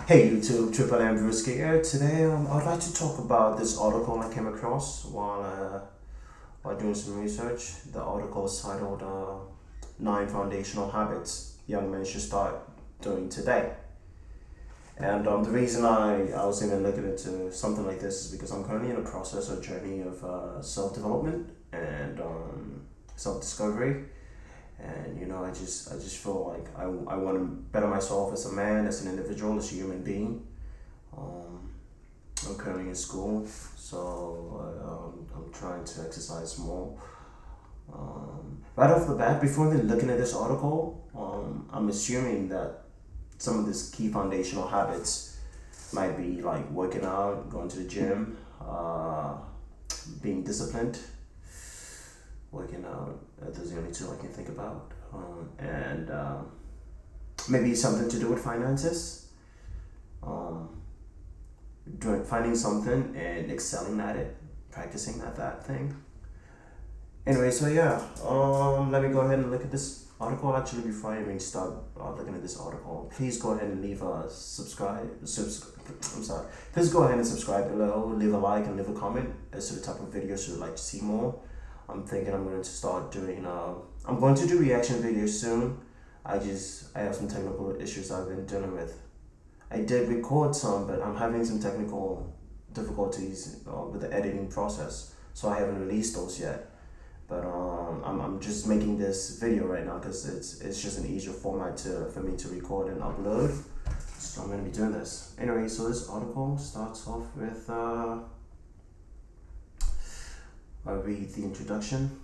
Hey YouTube, Triple.M.Brusky here. Today, I'd like to talk about this article I came across while doing some research. The article is titled 9 Foundational Habits Young Men Should Start Doing Today. And the reason I was even looking into something like this is because I'm currently in a process or journey of self-development and self-discovery. And I just feel like I want to better myself as a man, as an individual, as a human being. I'm currently in school, so I'm trying to exercise more. Right off the bat, before even looking at this article, I'm assuming that some of these key foundational habits might be like working out, going to the gym, being disciplined. Working out, those are the only two I can think about. And maybe something to do with finances. Finding something and excelling at it, practicing at that thing. Anyway, so yeah, let me go ahead and look at this article. Actually, before I even start looking at this article, please go ahead and leave a Please go ahead and subscribe below, leave a like and leave a comment as to the type of videos you'd like to see more. I'm thinking I'm going to start doing, I'm going to do reaction videos soon. I have some technical issues I've been dealing with. I did record some, but I'm having some technical difficulties with the editing process. So I haven't released those yet. But I'm just making this video right now because it's just an easier format for me to record and upload. So I'm going to be doing this. Anyway, so this article starts off with, I read the introduction,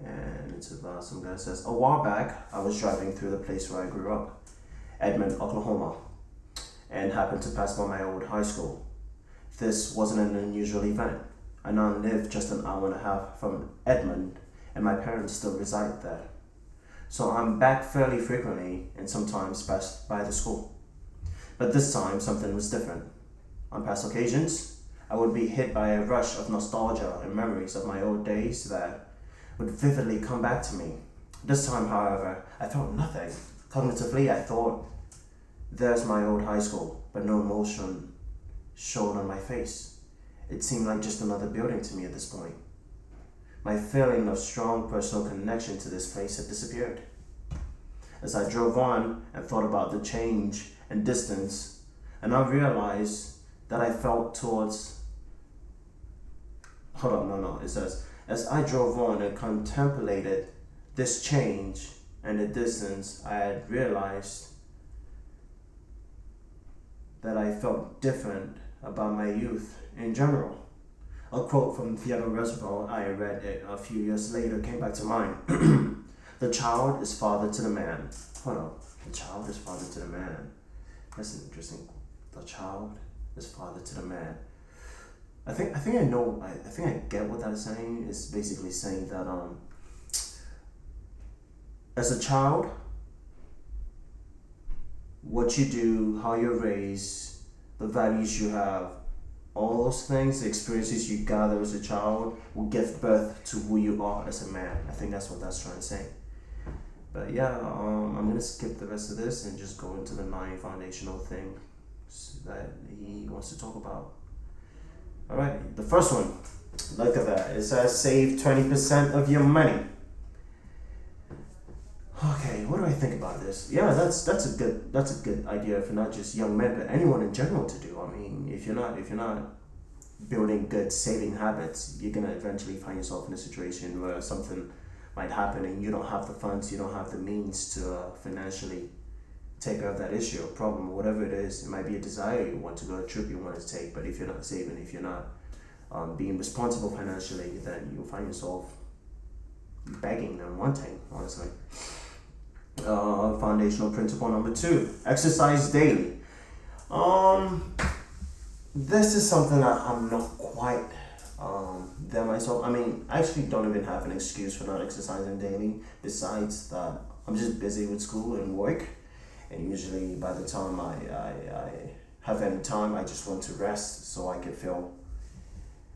and it's about some guy says, a while back, I was driving through the place where I grew up, Edmond, Oklahoma, and happened to pass by my old high school. This wasn't an unusual event. I now live just an hour and a half from Edmond, and my parents still reside there. So I'm back fairly frequently and sometimes pass by the school. But this time, something was different. On past occasions, I would be hit by a rush of nostalgia and memories of my old days that would vividly come back to me. This time, however, I felt nothing. Cognitively, I thought, there's my old high school, but no emotion showed on my face. It seemed like just another building to me at this point. My feeling of strong personal connection to this place had disappeared. As I drove on and thought about the change and distance, and I realized that I felt towards It says, as I drove on and contemplated this change and the distance, I had realized that I felt different about my youth in general. A quote from Theodore Roosevelt I read it a few years later came back to mind. The child is father to the man. The child is father to the man. That's an interesting. The child is father to the man. I think I get what that's saying. It's basically saying that as a child, what you do, how you're raised, the values you have, all those things, the experiences you gather as a child will give birth to who you are as a man. I think that's what that's trying to say. But yeah, I'm gonna skip the rest of this and just go into the 9 foundational things that he wants to talk about. Alright, the first one, look at that. It says save 20% of your money. Okay, what do I think about this? Yeah, that's a good idea for not just young men, but anyone in general to do. I mean, if you're not building good saving habits, you're gonna eventually find yourself in a situation where something might happen and you don't have the funds, you don't have the means to financially take care of that issue or problem or whatever it is. It might be a desire you want to go, a trip you want to take, but if you're not saving, if you're not being responsible financially, then you'll find yourself begging and wanting, honestly. Foundational principle number 2, exercise daily. This is something that I'm not quite there myself. I mean, I actually don't even have an excuse for not exercising daily, besides that I'm just busy with school and work. And usually by the time I have any time, I just want to rest so I can feel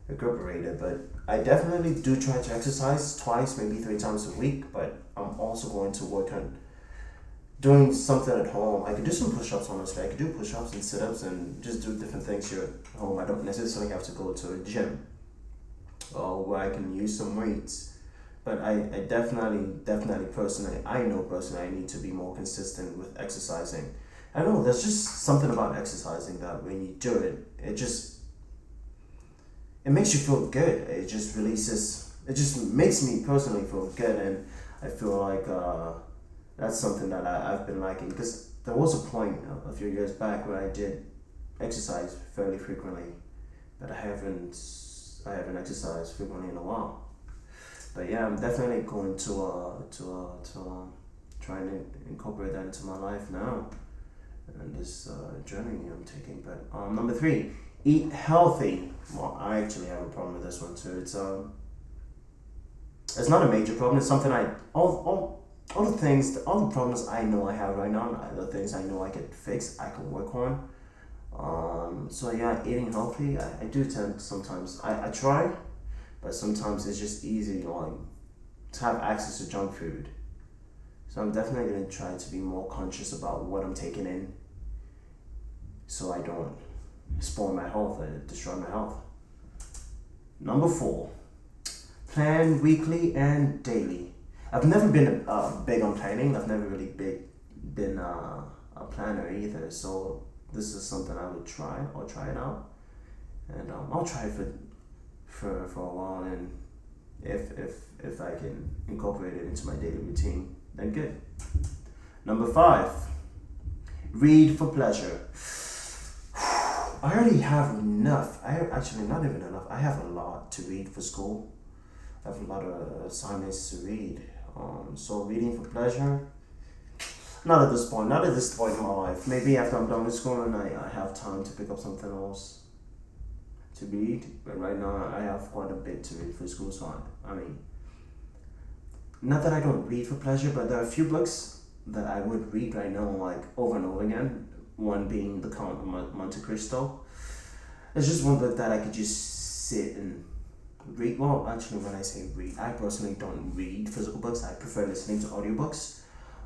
recuperated. But I definitely do try to exercise twice, maybe 3 times a week, but I'm also going to work on doing something at home. I could do some push-ups, honestly. I could do push-ups and sit-ups and just do different things here at home. I don't necessarily have to go to a gym or where I can use some weights. But I definitely personally, I know personally I need to be more consistent with exercising. I don't know, there's just something about exercising that when you do it, it makes you feel good. It just releases, it just makes me personally feel good. And I feel like that's something that I've been liking, because there was a point a few years back where I did exercise fairly frequently, but I haven't exercised frequently in a while. But yeah, I'm definitely going to try and incorporate that into my life now, and this journey I'm taking. But number three, eat healthy. Well, I actually have a problem with this one too. It's not a major problem. It's something all the things, all the problems I know I have right now, are the things I know I could fix, I could work on. So yeah, eating healthy. I do tend sometimes. I try, but sometimes it's just easy, like, to have access to junk food. So I'm definitely gonna try to be more conscious about what I'm taking in, so I don't spoil my health or destroy my health. Number four, plan weekly and daily. I've never been big on planning. I've never really been a planner either. So this is something I would try. I'll try it out, and I'll try it for a while. And if I can incorporate it into my daily routine, then good. Number five, read for pleasure. I already have enough. I actually not even enough. I have a lot to read for school. I have a lot of assignments to read. So reading for pleasure, not at this point. Not at this point in my life. Maybe after I'm done with school and I have time to pick up something else to read. But right now I have quite a bit to read for school. So I mean, not that I don't read for pleasure, but there are a few books that I would read right now, like over and over again. One being The Count of Monte Cristo. It's just one book that I could just sit and read. Well, actually, when I say read, I personally don't read physical books. I prefer listening to audiobooks.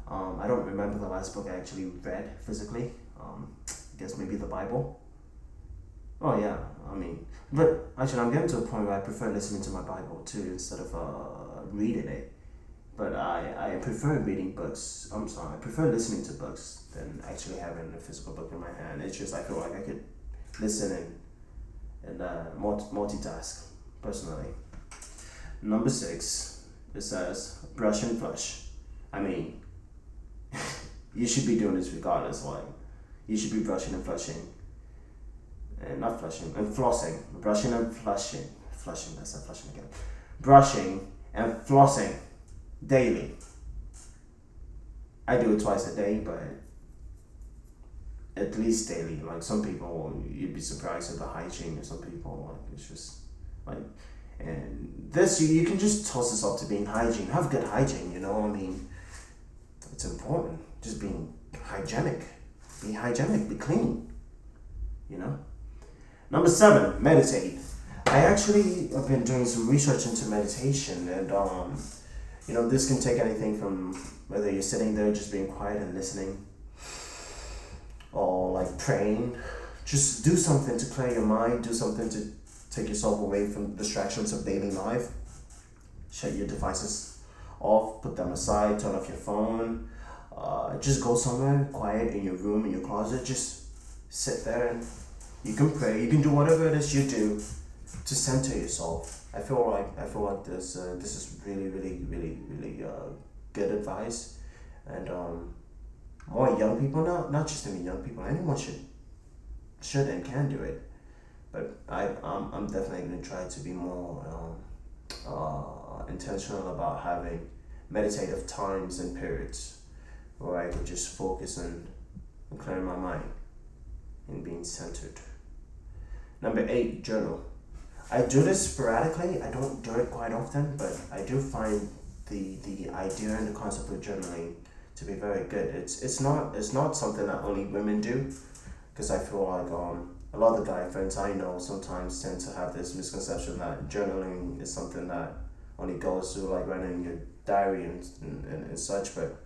I don't remember the last book I actually read physically. I guess maybe the Bible. Oh yeah, I mean, but actually, I'm getting to a point where I prefer listening to my Bible too instead of reading it. But I prefer reading books. I'm sorry, I prefer listening to books than actually having a physical book in my hand. It's just I feel like I could listen and multitask personally. Number six, it says brush and flush. I mean, you should be doing this regardless. Like, you should be brushing and flushing, and not flushing and flossing. Brushing and flushing. Flushing. That's not flushing again. Brushing and flossing daily. I do it twice a day, but at least daily. Like, some people, you'd be surprised at the hygiene of some people. Like, it's just like, and this, you can just toss this up to being hygiene. Have good hygiene, you know. I mean, it's important. Just being hygienic. Be hygienic. Be clean. You know. Number seven, meditate. I actually have been doing some research into meditation, and you know, this can take anything from whether you're sitting there just being quiet and listening, or like praying. Just do something to clear your mind. Do something to take yourself away from distractions of daily life. Shut your devices off. Put them aside. Turn off your phone. Just go somewhere quiet in your room, in your closet. Just sit there and you can pray. You can do whatever it is you do to center yourself. I feel like this is really good advice, and more young people, not just any young people, anyone should and can do it. But I'm definitely gonna try to be more intentional about having meditative times and periods where I can just focus on clearing my mind and being centered. Number eight, journal. I do this sporadically. I don't do it quite often, but I do find the idea and the concept of journaling to be very good. It's not something that only women do, because I feel like a lot of the guy friends I know sometimes tend to have this misconception that journaling is something that only goes to like writing in your diary and such. But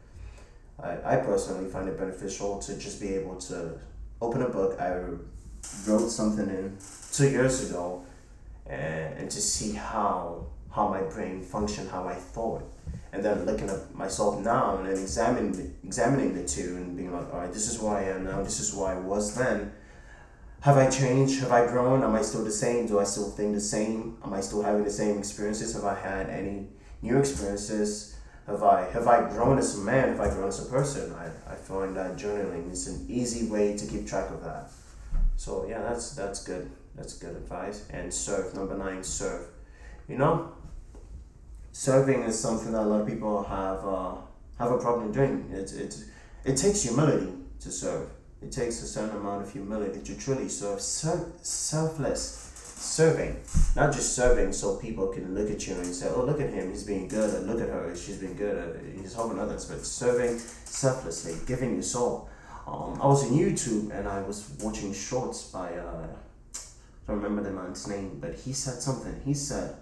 I personally find it beneficial to just be able to open a book. I wrote something in 2 years ago, and to see how my brain functioned, how I thought, and then looking at myself now and then examining the two and being like, all right, this is who I am now. This is who I was then. Have I changed? Have I grown? Am I still the same? Do I still think the same? Am I still having the same experiences? Have I had any new experiences? Have I grown as a man? Have I grown as a person? I find that journaling is an easy way to keep track of that. So yeah, that's good. That's good advice. And serve, number 9, serve. You know, serving is something that a lot of people have a problem doing. It takes humility to serve. It takes a certain amount of humility to truly serve. Selfless serving, not just serving so people can look at you and say, oh, look at him, he's being good, or look at her, she's being good, he's helping others, but serving selflessly, giving your soul. I was on YouTube and I was watching shorts by, I don't remember the man's name, but he said something. He said,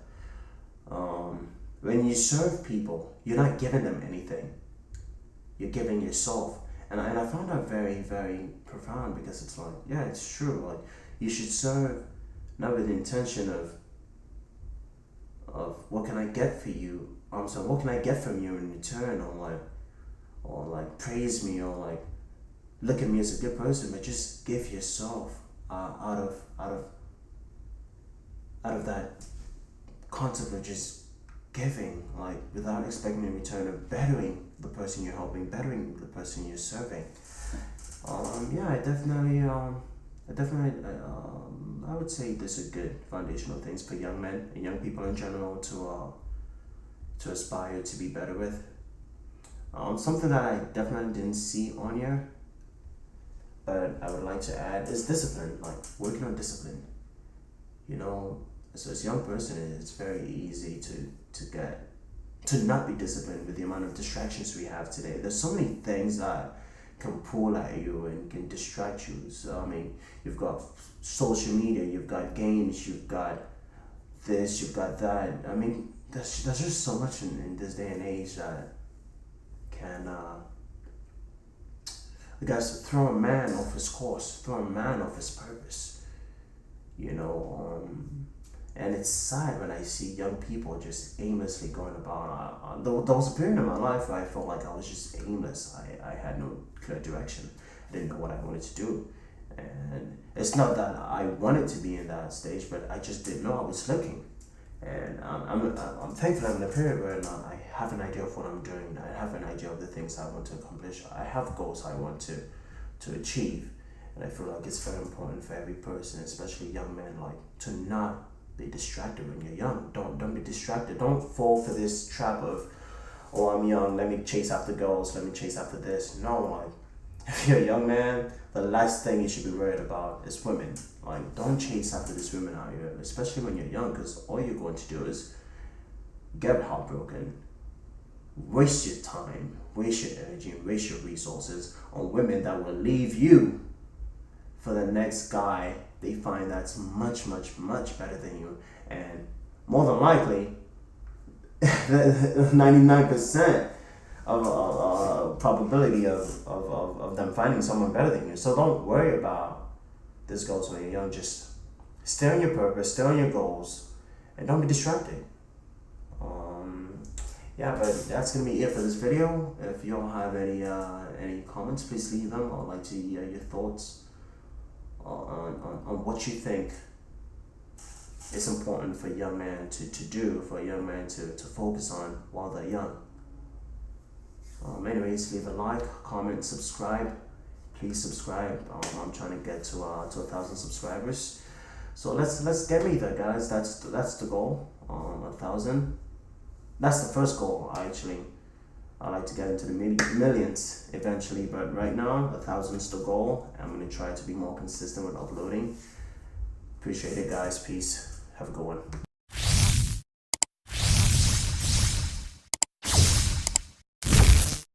when you serve people, you're not giving them anything, you're giving yourself. And I found that very, very profound, because it's like, yeah, it's true. Like, you should serve not with the intention of what can I get for you? So what can I get from you in return, or like praise me, or like look at me as a good person, but just give yourself out of that concept of just giving, like without expecting in return of bettering the person you're helping, bettering the person you're serving. I definitely I would say this is good foundational things for young men and young people in general to aspire to be better with. Something that I definitely didn't see on here, but I would like to add, is discipline. Like working on discipline. You know, as a young person, it's very easy to not be disciplined with the amount of distractions we have today. There's so many things that can pull at you and can distract you. So I mean, you've got social media, you've got games, you've got this, you've got that. I mean, there's just so much in this day and age that can I guess throw a man off his course, throw a man off his purpose. You know, and it's sad when I see young people just aimlessly going about. There was a period in my life where I felt like I was just aimless. I had no clear direction. I didn't know what I wanted to do. And it's not that I wanted to be in that stage, but I just didn't know. I was looking. And I'm thankful I'm in a period where now I have an idea of what I'm doing. I have an idea of the things I want to accomplish. I have goals I want to achieve. And I feel like it's very important for every person, especially young men, like to not be distracted when you're young. Don't be distracted. Don't fall for this trap of, oh, I'm young, let me chase after girls, let me chase after this. No, like if you're a young man, the last thing you should be worried about is women. Like, don't chase after these women out here, especially when you're young, because all you're going to do is get heartbroken, waste your time, waste your energy, and waste your resources on women that will leave you for the next guy they find that's much, much, much better than you. And more than likely, 99% of probability of them finding someone better than you. So don't worry about this goals when you're young. Just stay on your purpose, stay on your goals, and don't be distracted. But that's gonna be it for this video. If you all have any comments, please leave them. I'd like to hear your thoughts on what you think is important for a young man to do, for a young man to focus on while they're young. Anyways, leave a like, comment, subscribe. Please subscribe. I'm trying to get to 1,000 subscribers. So let's get me there, guys. That's the goal. 1,000. That's the first goal, actually. I like to get into the millions eventually, but right now 1,000 is the goal. I'm gonna try to be more consistent with uploading. Appreciate it, guys. Peace. Have a good one.